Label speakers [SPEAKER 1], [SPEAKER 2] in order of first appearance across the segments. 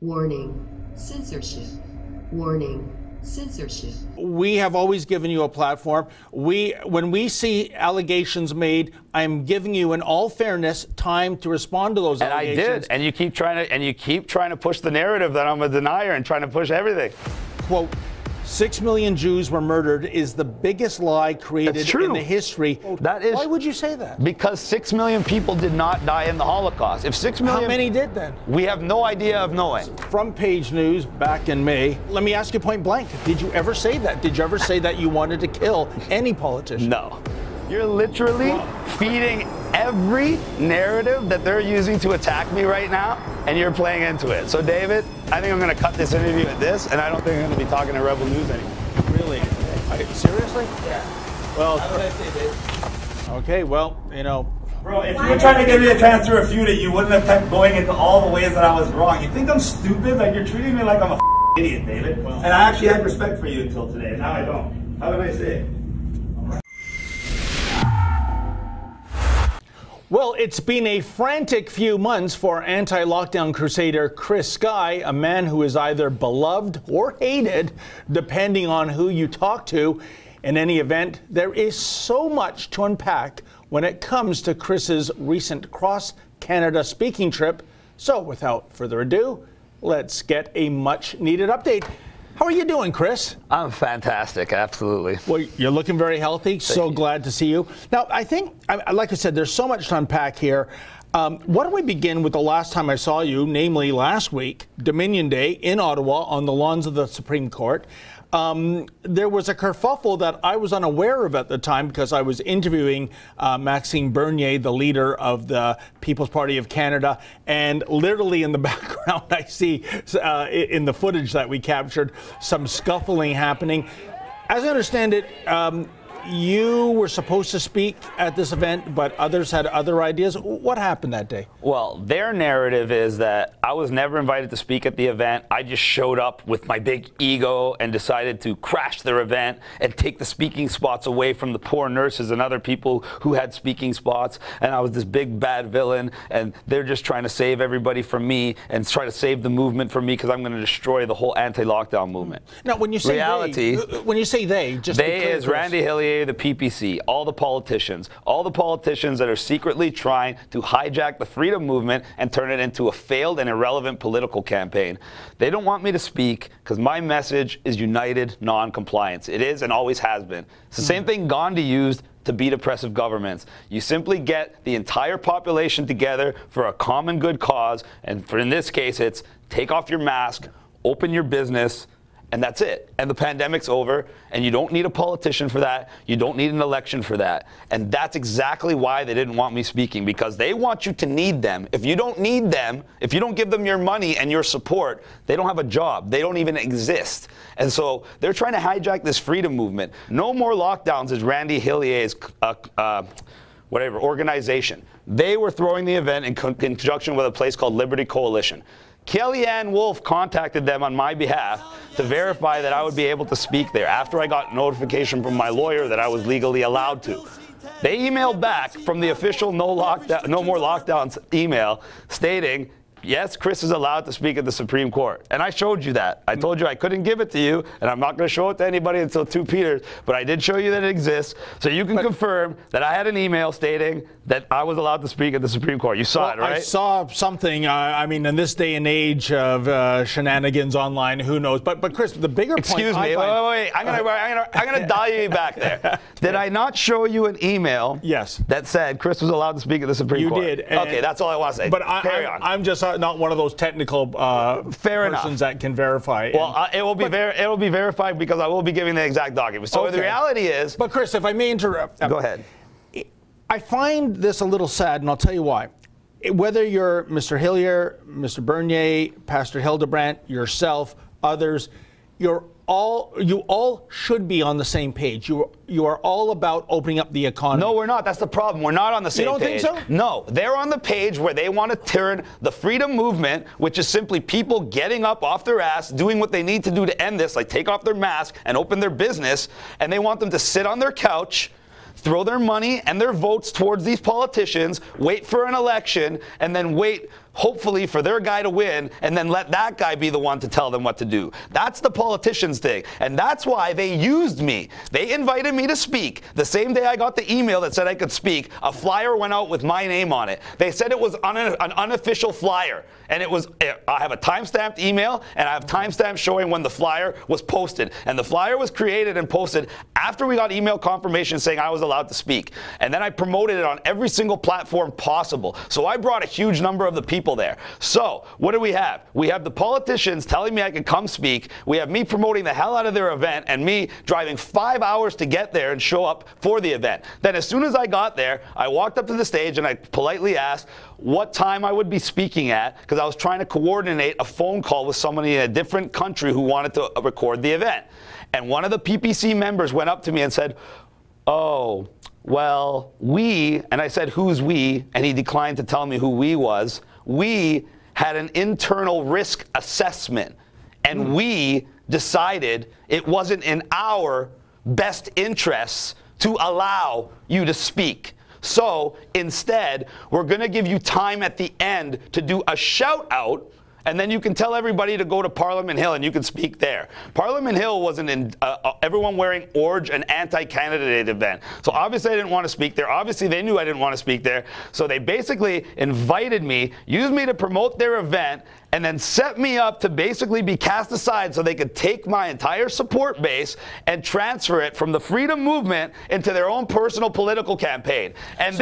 [SPEAKER 1] Warning, censorship. Warning, censorship.
[SPEAKER 2] We have always given you a platform. When we see allegations made, I'm giving you, in all fairness, time to respond to those allegations.
[SPEAKER 3] And I did. And you keep trying to push the narrative that I'm a denier and trying to push everything.
[SPEAKER 2] Quote, 6 million Jews were murdered is the biggest lie created in the history.
[SPEAKER 3] That is.
[SPEAKER 2] Why would you say that?
[SPEAKER 3] Because 6 million people did not die in the Holocaust. If 6 million.
[SPEAKER 2] How many did then?
[SPEAKER 3] We have no idea of knowing.
[SPEAKER 2] Front page news back in May. Let me ask you point blank. Did you ever say that? Did you ever say that you wanted to kill any politician?
[SPEAKER 3] No. You're literally feeding every narrative that they're using to attack me right now, and you're playing into it. So, David, I think I'm going to cut this interview at this, and I don't think I'm going to be talking to Rebel News anymore.
[SPEAKER 2] Really? Seriously?
[SPEAKER 3] Yeah.
[SPEAKER 2] Well,
[SPEAKER 3] have a nice day, Dave.
[SPEAKER 2] Okay, well, you know.
[SPEAKER 4] Bro, if you were trying to give me a chance to refute it, you wouldn't have kept going into all the ways that I was wrong. You think I'm stupid? Like, you're treating me like I'm a idiot, David. Well, and I actually had respect for you until today, and now I don't. How did I say?
[SPEAKER 2] Well, it's been a frantic few months for anti-lockdown crusader Chris Sky, a man who is either beloved or hated, depending on who you talk to. In any event, there is so much to unpack when it comes to Chris's recent cross-Canada speaking trip. So without further ado, let's get a much-needed update. How are you doing, Chris?
[SPEAKER 3] I'm fantastic, absolutely.
[SPEAKER 2] Well, you're looking very healthy. So glad to see you. Now, I think, like I said, there's so much to unpack here. Why don't we begin with the last time I saw you, namely last week, Dominion Day in Ottawa on the lawns of the Supreme Court. There was a kerfuffle that I was unaware of at the time because I was interviewing Maxime Bernier, the leader of the People's Party of Canada, and literally in the background I see in the footage that we captured some scuffling happening. As I understand it, you were supposed to speak at this event, but others had other ideas. What happened that day?
[SPEAKER 3] Well, their narrative is that I was never invited to speak at the event. I just showed up with my big ego and decided to crash their event and take the speaking spots away from the poor nurses and other people who had speaking spots. And I was this big bad villain, and they're just trying to save everybody from me and try to save the movement from me because I'm going to destroy the whole anti-lockdown movement.
[SPEAKER 2] Now, when you say they, just
[SPEAKER 3] they is Randy Hillier, the PPC, all the politicians that are secretly trying to hijack the freedom movement and turn it into a failed and irrelevant political campaign. They don't want me to speak because my message is united non-compliance. It is and always has been. It's the same thing Gandhi used to beat oppressive governments. You simply get the entire population together for a common good cause, and in this case, it's take off your mask, open your business, and that's it. And the pandemic's over, and you don't need a politician for that. You don't need an election for that. And that's exactly why they didn't want me speaking, because they want you to need them. If you don't need them, if you don't give them your money and your support, they don't have a job. They don't even exist. And so they're trying to hijack this freedom movement. No more lockdowns is Randy Hillier's organization. They were throwing the event in conjunction with a place called Liberty Coalition. Kellyanne Wolf contacted them on my behalf to verify that I would be able to speak there after I got notification from my lawyer that I was legally allowed to. They emailed back from the official no more lockdowns email stating, yes, Chris is allowed to speak at the Supreme Court. And I showed you that. I told you I couldn't give it to you, and I'm not going to show it to anybody until 2 Peters, but I did show you that it exists, so you can confirm that I had an email stating that I was allowed to speak at the Supreme Court. You saw it, right?
[SPEAKER 2] I saw something. I mean, in this day and age of shenanigans online, who knows? But Chris, the bigger point.
[SPEAKER 3] Excuse me. Wait. I'm gonna dial you back there. Did I not show you an email?
[SPEAKER 2] Yes.
[SPEAKER 3] That said Chris was allowed to speak at the Supreme Court.
[SPEAKER 2] You did.
[SPEAKER 3] Okay, that's all I want to say.
[SPEAKER 2] But
[SPEAKER 3] Carry on.
[SPEAKER 2] I'm just not one of those technical persons that can verify.
[SPEAKER 3] Well, it will be verified because I will be giving the exact document. So the reality is.
[SPEAKER 2] But Chris, if I may interrupt.
[SPEAKER 3] Go ahead.
[SPEAKER 2] I find this a little sad, and I'll tell you why. Whether you're Mr. Hillier, Mr. Bernier, Pastor Hildebrandt, yourself, others, you all should be on the same page. You are all about opening up the economy.
[SPEAKER 3] No, we're not. That's the problem. We're not on the same page.
[SPEAKER 2] You don't think so?
[SPEAKER 3] No. They're on the page where they want to turn the freedom movement, which is simply people getting up off their ass, doing what they need to do to end this, like take off their mask and open their business, and they want them to sit on their couch, throw their money and their votes towards these politicians, wait for an election, and then wait hopefully for their guy to win, and then let that guy be the one to tell them what to do. That's the politicians thing, and that's why they used me. They invited me to speak. The same day I got the email that said I could speak, a flyer went out with my name on it. They said it was an unofficial flyer, and I have a timestamped email, and I have timestamps showing when the flyer was posted, and the flyer was created and posted after we got email confirmation saying I was allowed to speak, and then I promoted it on every single platform possible. So I brought a huge number of the people there. So what do we have? We have the politicians telling me I could come speak. We have me promoting the hell out of their event and me driving 5 hours to get there and show up for the event. Then as soon as I got there, I walked up to the stage and I politely asked what time I would be speaking at, because I was trying to coordinate a phone call with somebody in a different country who wanted to record the event. And one of the PPC members went up to me and said, "Oh, well, and I said, "Who's we?" And he declined to tell me who we was. We had an internal risk assessment, and we decided it wasn't in our best interests to allow you to speak. So instead, we're going to give you time at the end to do a shout out, and then you can tell everybody to go to Parliament Hill and you can speak there. Parliament Hill was everyone wearing orange, an anti-candidate event. So obviously I didn't want to speak there. Obviously they knew I didn't want to speak there. So they basically invited me, used me to promote their event, and then set me up to basically be cast aside so they could take my entire support base and transfer it from the freedom movement into their own personal political campaign. And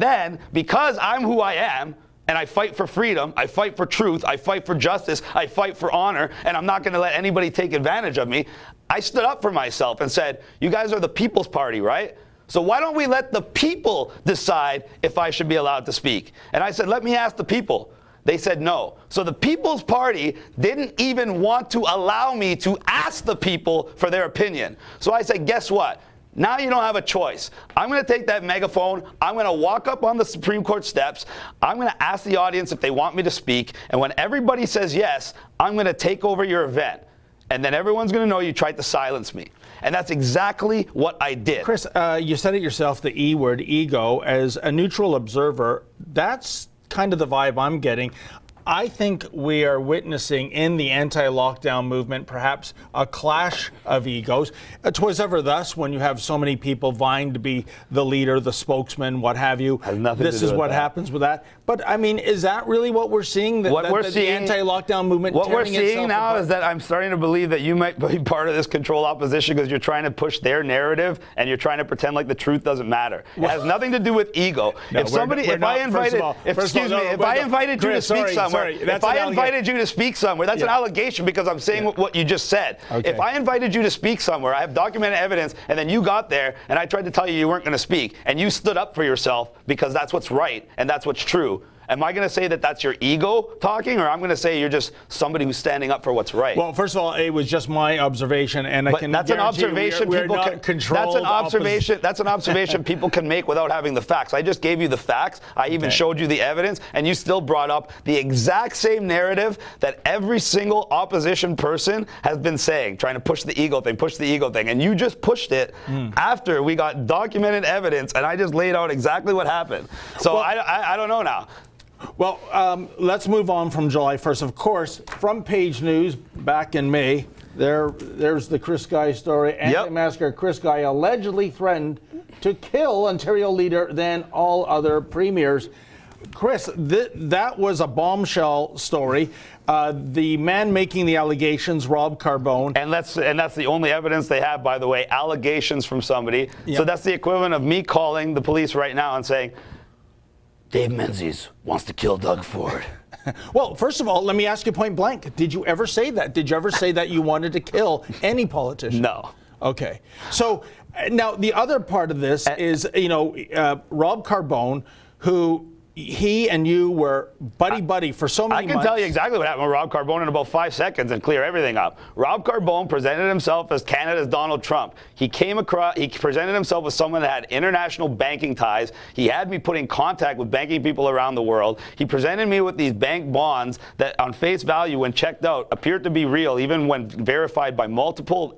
[SPEAKER 3] then because I'm who I am, and I fight for freedom, I fight for truth, I fight for justice, I fight for honor, and I'm not going to let anybody take advantage of me, I stood up for myself and said, you guys are the People's Party, right? So why don't we let the people decide if I should be allowed to speak? And I said, let me ask the people. They said no. So the People's Party didn't even want to allow me to ask the people for their opinion. So I said, guess what? Now you don't have a choice. I'm going to take that megaphone. I'm going to walk up on the Supreme Court steps. I'm going to ask the audience if they want me to speak. And when everybody says yes, I'm going to take over your event. And then everyone's going to know you tried to silence me. And that's exactly what I did.
[SPEAKER 2] Chris, you said it yourself, the E word, ego. As a neutral observer, that's kind of the vibe I'm getting. I think we are witnessing in the anti-lockdown movement perhaps a clash of egos. 'Twas ever thus when you have so many people vying to be the leader, the spokesman, what have you.
[SPEAKER 3] Has nothing
[SPEAKER 2] this
[SPEAKER 3] to do
[SPEAKER 2] is
[SPEAKER 3] with
[SPEAKER 2] what
[SPEAKER 3] that.
[SPEAKER 2] happens with that. But I mean, is that really what we're seeing? The anti-lockdown movement.
[SPEAKER 3] What we're
[SPEAKER 2] tearing
[SPEAKER 3] seeing
[SPEAKER 2] itself
[SPEAKER 3] now
[SPEAKER 2] apart?
[SPEAKER 3] is that I'm starting to believe that you might be part of this controlled opposition because you're trying to push their narrative and you're trying to pretend like the truth doesn't matter. It has nothing to do with ego.
[SPEAKER 2] No,
[SPEAKER 3] If I invited you to speak somewhere, if I invited you to speak somewhere, that's an allegation because I'm saying what you just said.
[SPEAKER 2] Okay.
[SPEAKER 3] If I invited you to speak somewhere, I have documented evidence, and then you got there and I tried to tell you weren't going to speak, and you stood up for yourself because that's what's right and that's what's true. Am I going to say that that's your ego talking, or I'm going to say you're just somebody who's standing up for what's right?
[SPEAKER 2] Well, first of all, it was just my observation, and I can
[SPEAKER 3] that's an
[SPEAKER 2] guarantee
[SPEAKER 3] observation
[SPEAKER 2] we're
[SPEAKER 3] people
[SPEAKER 2] not
[SPEAKER 3] can
[SPEAKER 2] controlled.
[SPEAKER 3] That's an observation people can make without having the facts. I just gave you the facts. I even showed you the evidence, and you still brought up the exact same narrative that every single opposition person has been saying, trying to push the ego thing, and you just pushed it after we got documented evidence, and I just laid out exactly what happened. So I don't know now.
[SPEAKER 2] Well, let's move on from July 1st. Of course, front page news back in May. There's the Chris Guy story. Anti-masker Chris Guy allegedly threatened to kill Ontario leader than all other premiers. Chris, that was a bombshell story. The man making the allegations, Rob Carbone.
[SPEAKER 3] And that's the only evidence they have, by the way, allegations from somebody.
[SPEAKER 2] Yep.
[SPEAKER 3] So that's the equivalent of me calling the police right now and saying, David Menzies wants to kill Doug Ford.
[SPEAKER 2] Well, first of all, let me ask you point blank. Did you ever say that? Did you ever say that you wanted to kill any politician?
[SPEAKER 3] No.
[SPEAKER 2] Okay. So now the other part of this is, Rob Carbone, who he and you were buddy-buddy for so many months.
[SPEAKER 3] I can tell you exactly what happened with Rob Carbone in about 5 seconds and clear everything up. Rob Carbone presented himself as Canada's Donald Trump. He presented himself as someone that had international banking ties. He had me put in contact with banking people around the world. He presented me with these bank bonds that on face value, when checked out, appeared to be real, even when verified by multiple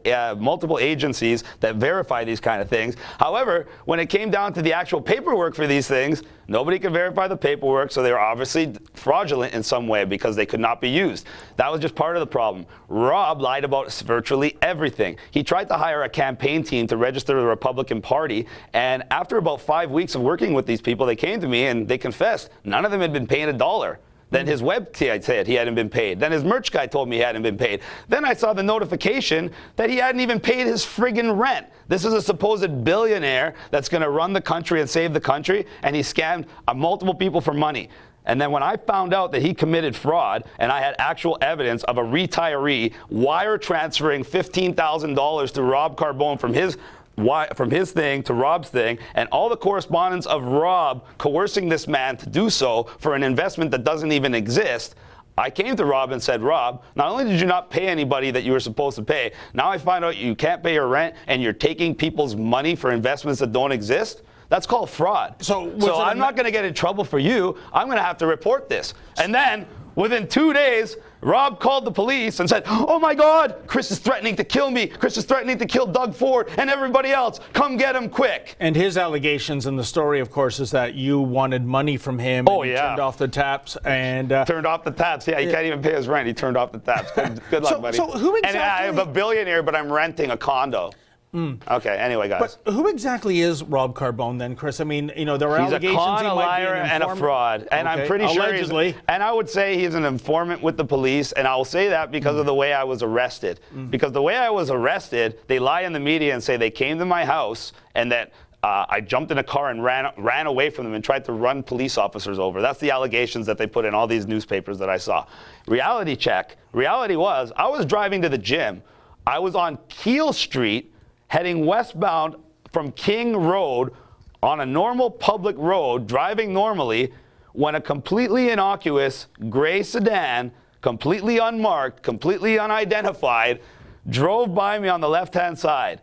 [SPEAKER 3] agencies that verify these kind of things. However, when it came down to the actual paperwork for these things, nobody could verify verify the paperwork, so they were obviously fraudulent in some way because they could not be used. That was just part of the problem. Rob lied about virtually everything. He tried to hire a campaign team to register the Republican Party, and after about 5 weeks of working with these people, they came to me and they confessed none of them had been paid $1. Then his website said he hadn't been paid. Then his merch guy told me he hadn't been paid. Then I saw the notification that he hadn't even paid his friggin' rent. This is a supposed billionaire that's going to run the country and save the country, and he scammed multiple people for money. And then when I found out that he committed fraud and I had actual evidence of a retiree wire transferring $15,000 to Rob Carbone from his thing to Rob's thing, and all the correspondence of Rob coercing this man to do so for an investment that doesn't even exist, I came to Rob and said, Rob, not only did you not pay anybody that you were supposed to pay, now I find out you can't pay your rent and you're taking people's money for investments that don't exist. That's called fraud. So I'm not going to get in trouble for you. I'm going to have to report this. And then within 2 days, Rob called the police and said, oh my God, Chris is threatening to kill me. Chris is threatening to kill Doug Ford and everybody else. Come get him quick.
[SPEAKER 2] And his allegations in the story, of course, is that you wanted money from him.
[SPEAKER 3] Oh,
[SPEAKER 2] and
[SPEAKER 3] yeah.
[SPEAKER 2] Turned off the taps. And
[SPEAKER 3] turned off the taps. Yeah, he can't even pay his rent. He turned off the taps. Good luck, buddy.
[SPEAKER 2] So who exactly?
[SPEAKER 3] And I'm a billionaire, but I'm renting a condo. Okay, anyway, guys.
[SPEAKER 2] But who exactly is Rob Carbone then, Chris? I mean, you know, there are allegations
[SPEAKER 3] he's a con,
[SPEAKER 2] he
[SPEAKER 3] a
[SPEAKER 2] might
[SPEAKER 3] liar,
[SPEAKER 2] be an
[SPEAKER 3] and a fraud. And I'm pretty sure
[SPEAKER 2] allegedly.
[SPEAKER 3] And I would say he's an informant with the police, and I will say that because of the way I was arrested. Because the way I was arrested, they lie in the media and say they came to my house and that I jumped in a car and ran away from them and tried to run police officers over. That's the allegations that they put in all these newspapers that I saw. Reality check. Reality was I was driving to the gym. I was on Keele Street, heading westbound from King Road on a normal public road, driving normally, when a completely innocuous gray sedan, completely unmarked, completely unidentified, drove by me on the left-hand side.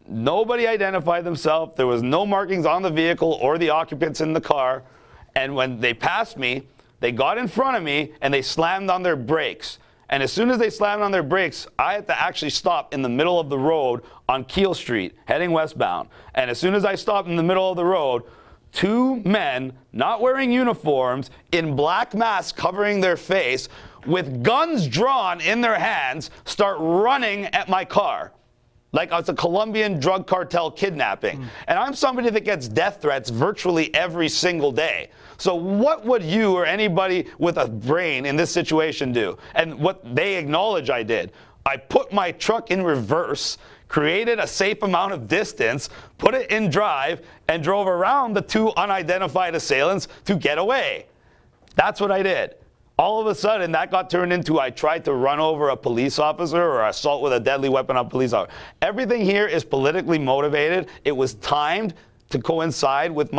[SPEAKER 3] Nobody identified themselves. There was no markings on the vehicle or the occupants in the car. And when they passed me, they got in front of me and they slammed on their brakes. And as soon as they slammed on their brakes, I had to actually stop in the middle of the road on Keele Street, heading westbound. And as soon as I stopped in the middle of the road, two men, not wearing uniforms, in black masks covering their face, with guns drawn in their hands, start running at my car. Like it's a Colombian drug cartel kidnapping. And I'm somebody that gets death threats virtually every single day. So what would you or anybody with a brain in this situation do? And what they acknowledge I did. I put my truck in reverse, created a safe amount of distance, put it in drive, and drove around the two unidentified assailants to get away. That's what I did. All of a sudden, that got turned into I tried to run over a police officer or assault with a deadly weapon on a police officer. Everything here is politically motivated. It was timed to coincide with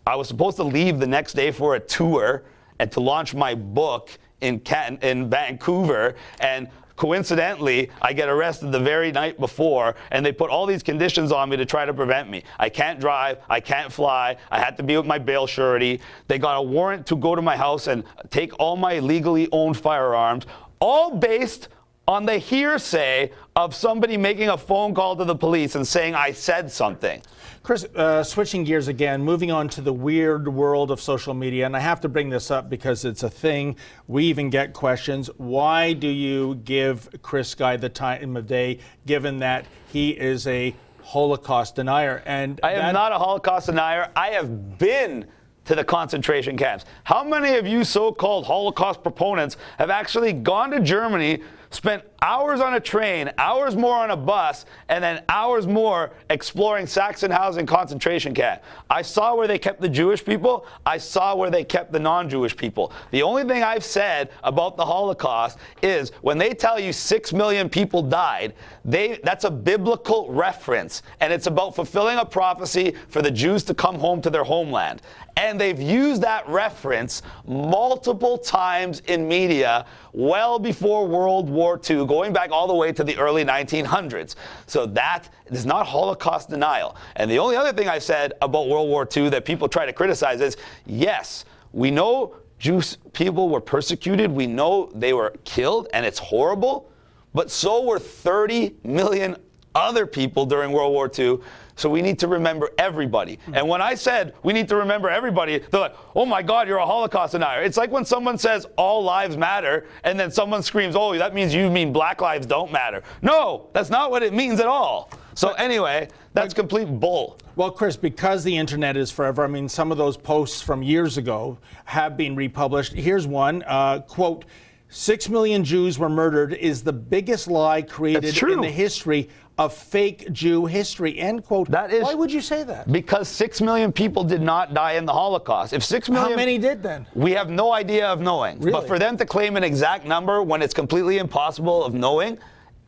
[SPEAKER 3] I was supposed to leave the next day for a tour and to launch my book in Vancouver. And coincidentally, I get arrested the very night before, and they put all these conditions on me to try to prevent me. I can't drive, I can't fly, I had to be with my bail surety. They got a warrant to go to my house and take all my legally owned firearms, all based on the hearsay of somebody making a phone call to the police and saying I said something.
[SPEAKER 2] Chris, switching gears again, moving on to the weird world of social media, and I have to bring this up because it's a thing. We even get questions. Why do you give Chris Guy the time of day, given that he is a Holocaust denier? And
[SPEAKER 3] I am not a Holocaust denier. I have been to the concentration camps. How many of you so-called Holocaust proponents have actually gone to Germany, spent hours on a train, hours more on a bus, and then hours more exploring Sachsenhausen concentration camp? I saw where they kept the Jewish people. I saw where they kept the non-Jewish people. The only thing I've said about the Holocaust is when they tell you 6 million people died, that's a biblical reference, and it's about fulfilling a prophecy for the Jews to come home to their homeland. And they've used that reference multiple times in media well before World War II, going back all the way to the early 1900s. So that is not Holocaust denial. And the only other thing I said about World War II that people try to criticize is, yes, we know Jewish people were persecuted. We know they were killed, and it's horrible. But so were 30 million other people during World War II. So we need to remember everybody. And when I said we need to remember everybody, they're like, oh my God, you're a Holocaust denier. It's like when someone says all lives matter, and then someone screams, oh, that means you mean black lives don't matter. No, that's not what it means at all. So anyway, that's complete bull.
[SPEAKER 2] Well, Chris, because the internet is forever, I mean, some of those posts from years ago have been republished. Here's one, quote, 6 million Jews were murdered is the biggest lie created in the history of fake Jew history, end quote.
[SPEAKER 3] That is,
[SPEAKER 2] why would you say that?
[SPEAKER 3] Because 6 million people did not die in the Holocaust. If 6 million...
[SPEAKER 2] How many did then?
[SPEAKER 3] We have no idea of knowing.
[SPEAKER 2] Really?
[SPEAKER 3] But for them to claim an exact number when it's completely impossible of knowing,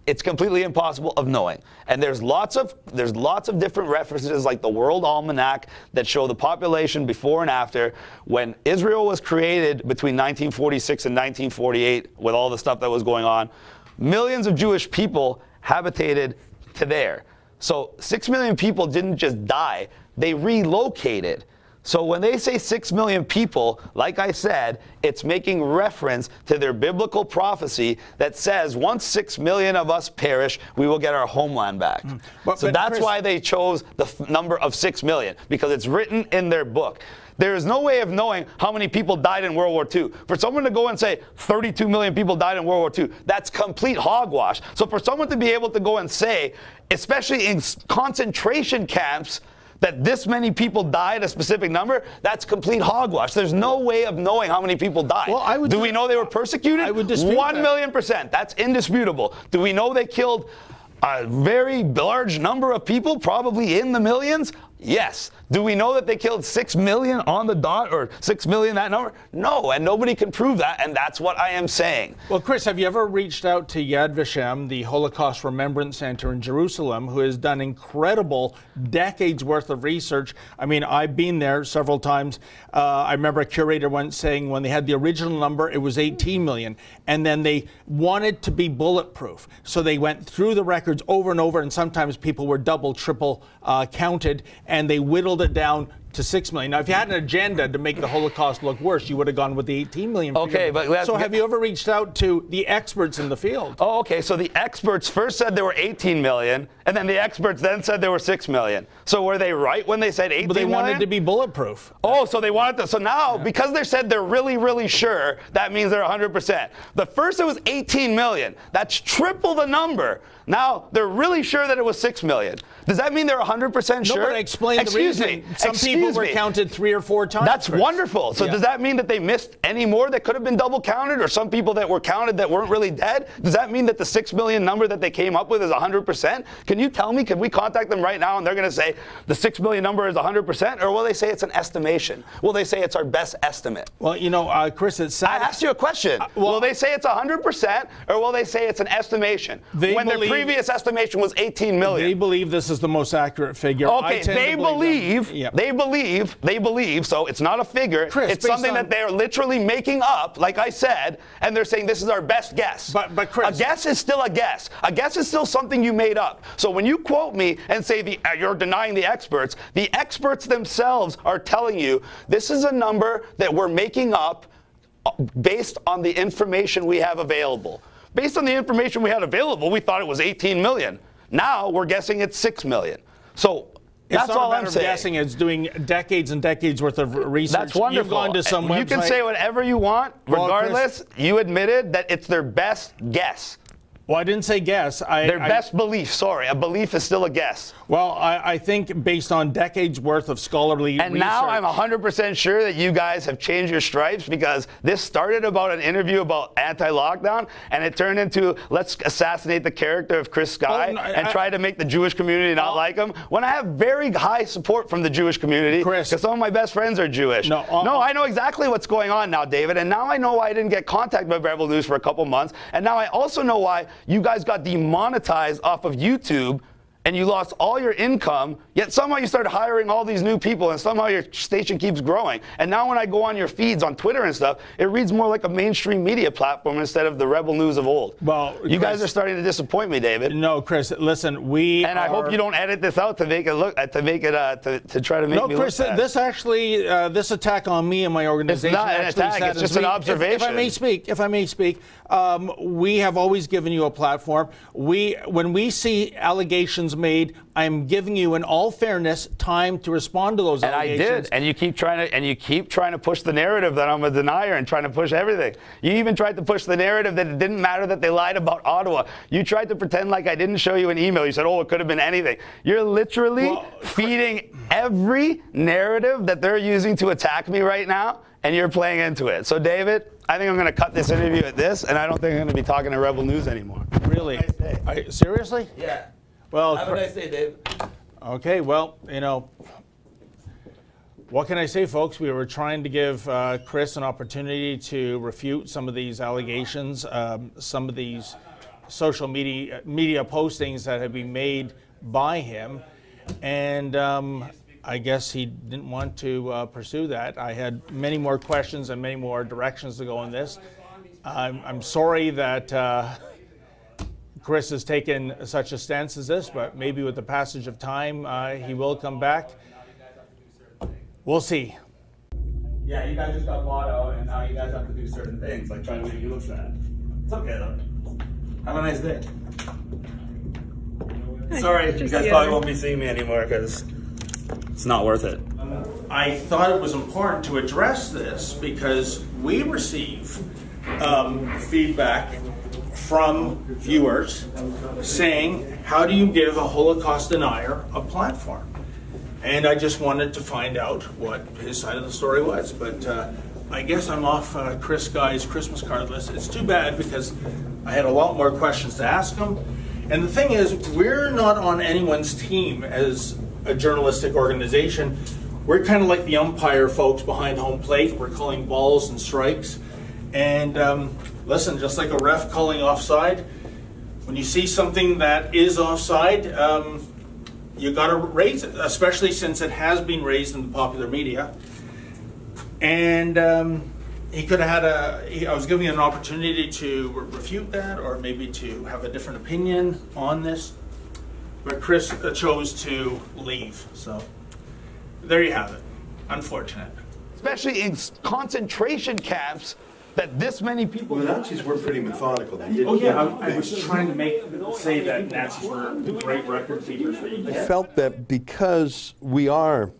[SPEAKER 3] it's completely impossible of knowing. And there's lots of different references like the World Almanac that show the population before and after. When Israel was created between 1946 and 1948 with all the stuff that was going on, millions of Jewish people habitated to there. So 6 million people didn't just die, they relocated. So when they say 6 million people, like I said, it's making reference to their biblical prophecy that says once 6 million of us perish, we will get our homeland back. So that's Chris, why they chose the number of 6 million, because it's written in their book. There is no way of knowing how many people died in World War II. For someone to go and say 32 million people died in World War II, that's complete hogwash. So for someone to be able to go and say, especially in concentration camps, that this many people died, a specific number, that's complete hogwash. There's no way of knowing how many people died. Well, do we know they were persecuted?
[SPEAKER 2] I would dispute
[SPEAKER 3] 1,000,000%. That's indisputable. Do we know they killed a very large number of people, probably in the millions? Yes. Do we know that they killed 6 million on the dot, or 6 million, that number? No, and nobody can prove that, and that's what I am saying.
[SPEAKER 2] Well, Chris, have you ever reached out to Yad Vashem, the Holocaust Remembrance Center in Jerusalem, who has done incredible decades worth of research? I mean, I've been there several times. I remember a curator once saying when they had the original number, it was 18 million, and then they wanted to be bulletproof. So they went through the records over and over, and sometimes people were double, triple counted, and they whittled it down to 6 million. Now, if you had an agenda to make the Holocaust look worse, you would have gone with the 18 million figure.
[SPEAKER 3] Okay, but
[SPEAKER 2] so have you ever reached out to the experts in the field?
[SPEAKER 3] Oh, okay. So the experts first said there were 18 million, and then the experts then said there were 6 million. So were they right when they said 18
[SPEAKER 2] but they
[SPEAKER 3] million?
[SPEAKER 2] wanted to be bulletproof.
[SPEAKER 3] Oh, so they wanted to. So now, because they said they're really, really sure, that means they're 100%. The first it was 18 million. That's triple the number. Now they're really sure that it was 6 million. Does that mean they're 100% sure?
[SPEAKER 2] No, but explain the reason. Some people were counted 3 or 4 times.
[SPEAKER 3] That's wonderful. So does that mean that they missed any more that could have been double counted, or some people that were counted that weren't really dead? Does that mean that the 6 million number that they came up with is 100%? Can you tell me? Can we contact them right now and they're going to say the 6 million number is 100%, or will they say it's an estimation? Will they say it's our best estimate?
[SPEAKER 2] Well, you know, Chris, it's sad.
[SPEAKER 3] I asked you a question. Will they say it's 100%, or will they say it's an estimation? When their previous estimation was 18 million.
[SPEAKER 2] They believe this is the most accurate figure.
[SPEAKER 3] Okay, they believe, so it's not a figure.
[SPEAKER 2] Chris,
[SPEAKER 3] it's something that they're literally making up, like I said, and they're saying this is our best guess.
[SPEAKER 2] But Chris,
[SPEAKER 3] a guess is still a guess. A guess is still something you made up. So when you quote me and say you're denying the experts themselves are telling you this is a number that we're making up based on the information we have available. Based on the information we had available, we thought it was 18 million. Now we're guessing it's 6 million. So that's all I'm saying.
[SPEAKER 2] Guessing, it's doing decades and decades worth of research.
[SPEAKER 3] That's wonderful.
[SPEAKER 2] You've gone to some website.
[SPEAKER 3] You can say whatever you want. Regardless, you admitted that it's their best guess.
[SPEAKER 2] Well, I didn't say guess.
[SPEAKER 3] Their best belief, sorry. A belief is still a guess.
[SPEAKER 2] Well, I think based on decades worth of scholarly research.
[SPEAKER 3] And now I'm 100% sure that you guys have changed your stripes, because this started about an interview about anti-lockdown, and it turned into let's assassinate the character of Chris Sky and try to make the Jewish community not like him, when I have very high support from the Jewish community, because some of my best friends are Jewish. No, I know exactly what's going on now, David, and now I know why I didn't get contacted by Rebel News for a couple months, and now I also know why you guys got demonetized off of YouTube and you lost all your income, yet somehow you started hiring all these new people, and somehow your station keeps growing. And now when I go on your feeds on Twitter and stuff, it reads more like a mainstream media platform instead of the Rebel News of old. Well, you guys are starting to disappoint me, David.
[SPEAKER 2] No, Chris, listen, I
[SPEAKER 3] hope you don't edit this out to make it look, to try to make me look bad.
[SPEAKER 2] No, Chris, this actually, this attack on me and my organization.
[SPEAKER 3] It's not an attack, it's just an observation.
[SPEAKER 2] If I may speak, We have always given you a platform. When we see allegations made, I'm giving you, in all fairness, time to respond to those allegations.
[SPEAKER 3] And I did. And you keep trying to push the narrative that I'm a denier and trying to push everything. You even tried to push the narrative that it didn't matter that they lied about Ottawa. You tried to pretend like I didn't show you an email. You said, oh, it could have been anything. You're literally feeding every narrative that they're using to attack me right now, and you're playing into it. So, David, I think I'm going to cut this interview at this, and I don't think I'm going to be talking to Rebel News anymore.
[SPEAKER 2] Really?
[SPEAKER 4] Have a nice day.
[SPEAKER 2] Seriously?
[SPEAKER 4] Yeah.
[SPEAKER 2] Well,
[SPEAKER 4] Have a nice day, Dave.
[SPEAKER 2] Okay, well, you know, what can I say, folks? We were trying to give Chris an opportunity to refute some of these allegations, some of these social media postings that have been made by him, and I guess he didn't want to pursue that. I had many more questions and many more directions to go in this. I'm sorry that Chris has taken such a stance as this, but maybe with the passage of time, he will come back. We'll see.
[SPEAKER 4] Yeah, you guys just got bought out, and now you guys have to do certain things, like try to make you look bad. It's okay, though. Have a nice day. Sorry, you guys probably won't be seeing me anymore, because it's not worth it.
[SPEAKER 2] I thought it was important to address this because we receive feedback from viewers saying, how do you give a Holocaust denier a platform? And I just wanted to find out what his side of the story was. But I guess I'm off Chris Guy's Christmas card list. It's too bad because I had a lot more questions to ask him. And the thing is, we're not on anyone's team as a journalistic organization. We're kind of like the umpire folks behind home plate. We're calling balls and strikes. And listen, just like a ref calling offside, when you see something that is offside, you got to raise it, especially since it has been raised in the popular media. And he could have had I was giving him an opportunity to refute that, or maybe to have a different opinion on this. But Chris chose to leave. So there you have it. Unfortunate.
[SPEAKER 3] Especially in concentration camps that this many people...
[SPEAKER 5] Well, the Nazis were pretty methodical. They did.
[SPEAKER 2] Oh yeah, I was trying to say that Nazis were great record keepers.
[SPEAKER 5] I felt that because we are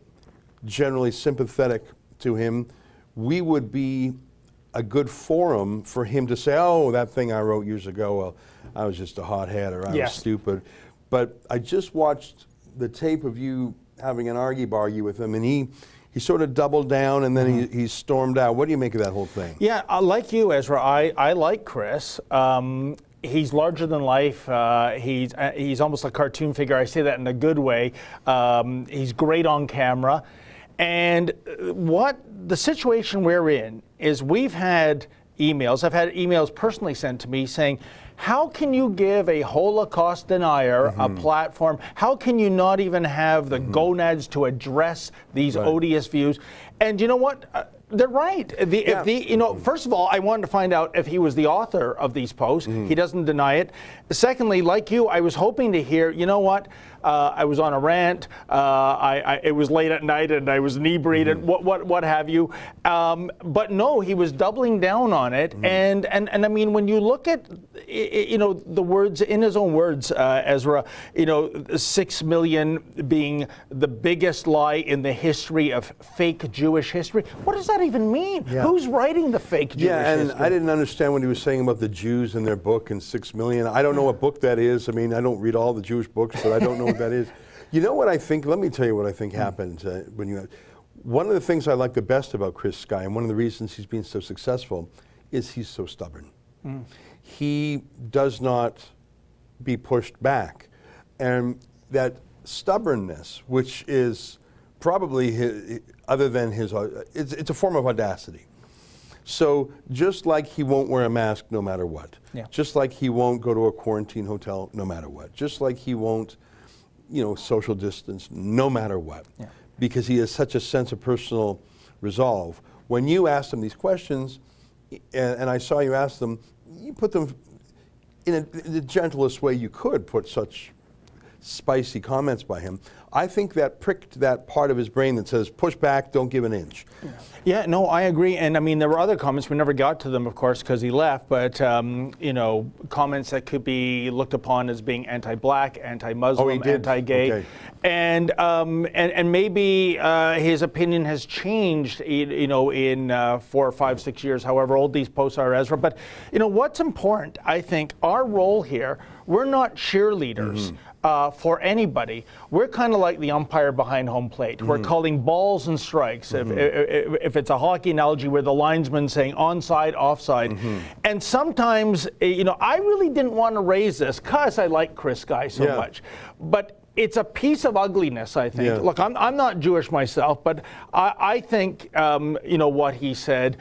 [SPEAKER 5] generally sympathetic to him, we would be a good forum for him to say, oh, that thing I wrote years ago, well, I was just a hothead, or I was stupid. But I just watched the tape of you having an argy-bargy with him, and he sort of doubled down, and then he stormed out. What do you make of that whole thing?
[SPEAKER 2] Yeah, like you, Ezra, I like Chris. He's larger than life. He's almost a cartoon figure. I say that in a good way. He's great on camera. And what the situation we're in is we've had emails. I've had emails personally sent to me saying, how can you give a Holocaust denier a platform? How can you not even have the gonads to address these odious views? And you know what? They're right. First of all, I wanted to find out if he was the author of these posts. He doesn't deny it. Secondly, like you, I was hoping to hear, you know what? I was on a rant. It was late at night and I was inebriated. What have you? But no, he was doubling down on it. And I mean, when you look at the words in his own words, Ezra, 6 million being the biggest lie in the history of fake Jewish history. What does that even mean?
[SPEAKER 5] Yeah.
[SPEAKER 2] Who's writing the fake Jewish history?
[SPEAKER 5] I didn't understand what he was saying about the Jews in their book and 6 million. I don't know what book that is. I mean, I don't read all the Jewish books, but I don't know what that is. You know what I think? Let me tell you what I think happened when you. One of the things I like the best about Chris Sky, and one of the reasons he's been so successful, is he's so stubborn. He does not be pushed back, and that stubbornness, which is probably his, other than his, it's a form of audacity. So just like he won't wear a mask no matter what, just like he won't go to a quarantine hotel no matter what, just like he won't, social distance no matter what, because he has such a sense of personal resolve. When you asked him these questions, and I saw you ask them, you put them in the gentlest way you could put such spicy comments by him. I think that pricked that part of his brain that says, push back, don't give an inch.
[SPEAKER 2] Yeah, no, I agree. And I mean, there were other comments. We never got to them, of course, because he left. But, you know, comments that could be looked upon as being anti-black, anti-Muslim, anti-gay. Okay. And maybe his opinion has changed, you know, in 4 or 5, 6 years, however old these posts are, Ezra. But, you know, what's important, I think, our role here, we're not cheerleaders. For anybody. We're kind of like the umpire behind home plate. We're calling balls and strikes. If it's a hockey analogy where the linesman's saying onside, offside. And sometimes, you know, I really didn't want to raise this because I like Chris Guy so much. But it's a piece of ugliness, I think. Yeah. Look, I'm not Jewish myself, but I think you know, what he said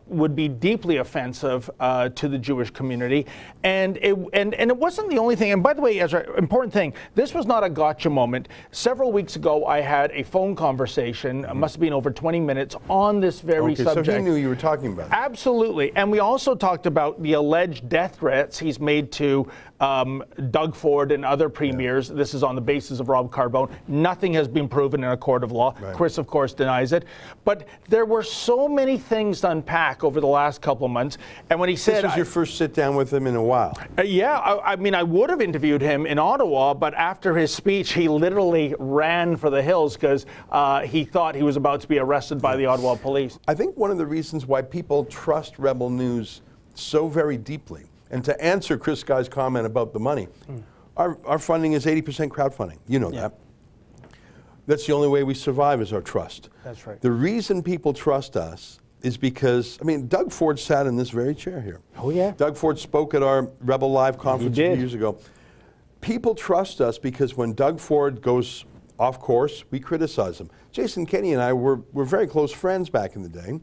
[SPEAKER 2] would be deeply offensive to the Jewish community, and it wasn't the only thing. And by the way, as an important thing, this was not a gotcha moment. Several weeks ago, I had a phone conversation. Must have been over 20 minutes on this very subject.
[SPEAKER 5] So he knew you were talking about it.
[SPEAKER 2] Absolutely, and we also talked about the alleged death threats he's made to Doug Ford and other premiers. This is on the basis of Rob Carbone. Nothing has been proven in a court of law. Chris, of course, denies it. But there were so many things to unpack over the last couple of months. And when he said...
[SPEAKER 5] This was your first sit down with him in a while.
[SPEAKER 2] Yeah, I mean, I would have interviewed him in Ottawa, but after his speech, he literally ran for the hills because he thought he was about to be arrested by the Ottawa police.
[SPEAKER 5] I think one of the reasons why people trust Rebel News so very deeply, and to answer Chris Guy's comment about the money, our funding is 80% crowdfunding. You know that. That's the only way we survive is our trust.
[SPEAKER 2] That's right.
[SPEAKER 5] The reason people trust us is because, I mean, Doug Ford sat in this very chair here.
[SPEAKER 2] Oh, yeah.
[SPEAKER 5] Doug Ford spoke at our Rebel Live conference a few years ago. People trust us because when Doug Ford goes off course, we criticize him. Jason Kenney and I were very close friends back in the day,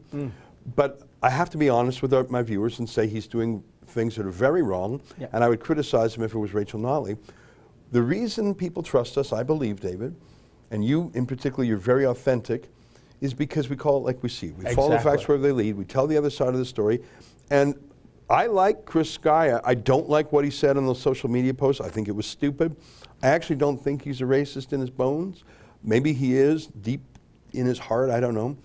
[SPEAKER 5] but I have to be honest with my viewers and say he's doing things that are very wrong, and I would criticize him if it was Rachel Notley. The reason people trust us, I believe, David, and you in particular, you're very authentic, is because we call it like we see. We follow the facts where they lead. We tell the other side of the story. And I like Chris Guy. I don't like what he said on those social media posts. I think it was stupid. I actually don't think he's a racist in his bones. Maybe he is deep in his heart. I don't know.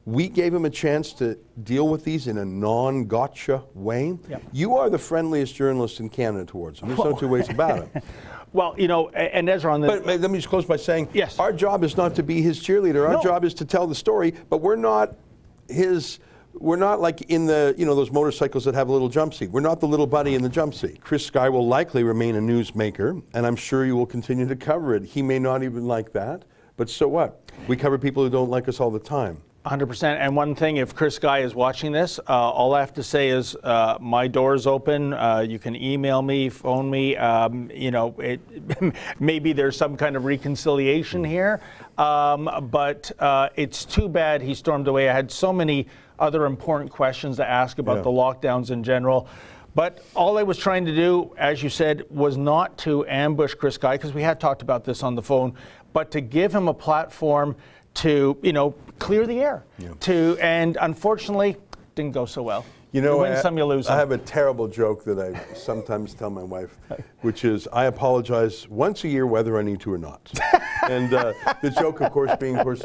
[SPEAKER 5] We gave him a chance to deal with these in a non-gotcha way. You are the friendliest journalist in Canada towards him. There's no two ways about it.
[SPEAKER 2] Well, you know, and Ezra on the...
[SPEAKER 5] But let me just close by saying, our job is not to be his cheerleader. Our job is to tell the story, but we're not his... We're not like in the, you know, those motorcycles that have a little jump seat. We're not the little buddy in the jump seat. Chris Guy will likely remain a newsmaker, and I'm sure you will continue to cover it. He may not even like that, but so what? We cover people who don't like us all the time.
[SPEAKER 2] 100%. And one thing, if Chris Guy is watching this, all I have to say is my door's open. You can email me, phone me. You know, maybe there's some kind of reconciliation here. But it's too bad he stormed away. I had so many other important questions to ask about the lockdowns in general. But all I was trying to do, as you said, was not to ambush Chris Guy, because we had talked about this on the phone, but to give him a platform to, you know, clear the air. And unfortunately, didn't go so well.
[SPEAKER 5] You know,
[SPEAKER 2] you win some, you lose some.
[SPEAKER 5] I have a terrible joke that I sometimes tell my wife, which is, I apologize once a year whether I need to or not. And the joke, of course, being, of course,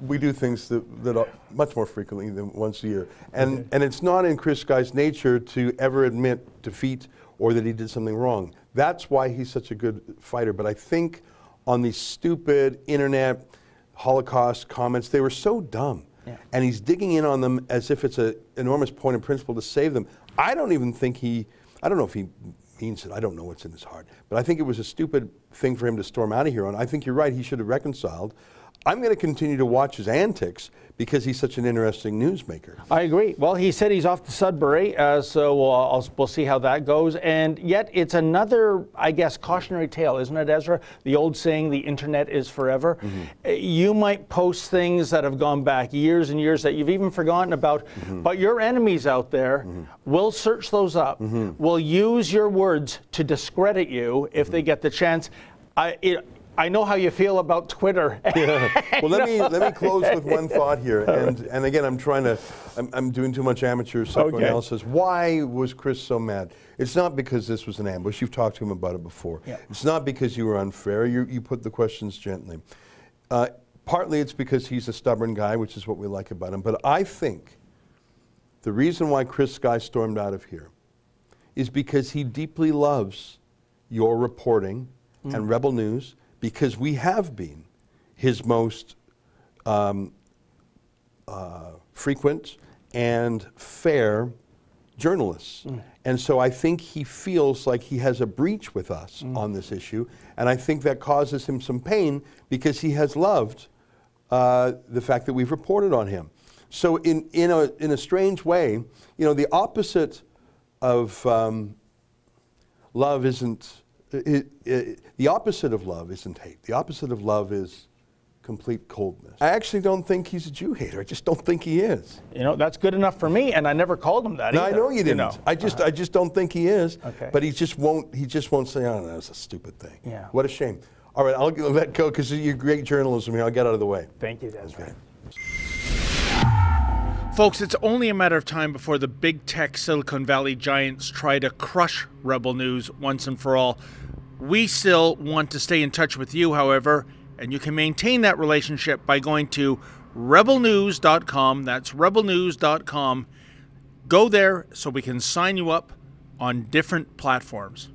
[SPEAKER 5] we do things that are much more frequently than once a year. And it's not in Chris Guy's nature to ever admit defeat or that he did something wrong. That's why he's such a good fighter. But I think on these stupid internet Holocaust comments, they were so dumb. And he's digging in on them as if it's an enormous point of principle to save them. I don't even think I don't know if he means it. I don't know what's in his heart. But I think it was a stupid thing for him to storm out of here on. I think you're right. He should have reconciled. I'm going to continue to watch his antics because he's such an interesting newsmaker.
[SPEAKER 2] I agree. Well, he said he's off to Sudbury, so we'll see how that goes. And yet it's another, I guess, cautionary tale, isn't it, Ezra? The old saying, the internet is forever. You might post things that have gone back years and years that you've even forgotten about, but your enemies out there will search those up, I know how you feel about Twitter.
[SPEAKER 5] Well, let me close with one thought here, and again, I'm doing too much amateur psychoanalysis.
[SPEAKER 2] Okay.
[SPEAKER 5] Why was Chris so mad? It's not because this was an ambush. You've talked to him about it before.
[SPEAKER 2] Yeah.
[SPEAKER 5] It's not because you were unfair. You put the questions gently. Partly it's because he's a stubborn guy, which is what we like about him. But I think the reason why Chris Sky stormed out of here is because he deeply loves your reporting and Rebel News, because we have been his most frequent and fair journalists. And so I think he feels like he has a breach with us on this issue, and I think that causes him some pain because he has loved the fact that we've reported on him. So in a strange way, you know, the opposite of love isn't, the opposite of love isn't hate. The opposite of love is complete coldness. I actually don't think he's a Jew hater. I just don't think he is.
[SPEAKER 2] You know, that's good enough for me, and I never called him that
[SPEAKER 5] No,
[SPEAKER 2] either.
[SPEAKER 5] I know you didn't.
[SPEAKER 2] know.
[SPEAKER 5] I just don't think he is.
[SPEAKER 2] Okay.
[SPEAKER 5] But he just won't say, oh, no, that's a stupid thing.
[SPEAKER 2] Yeah.
[SPEAKER 5] What a shame. All right, I'll let go because you're great journalism here. I'll get out of the way.
[SPEAKER 2] Thank you, Desiree.
[SPEAKER 5] Okay.
[SPEAKER 2] Folks, it's only a matter of time before the big tech Silicon Valley giants try to crush Rebel News once and for all. We still want to stay in touch with you, however, and you can maintain that relationship by going to rebelnews.com. That's rebelnews.com. Go there so we can sign you up on different platforms.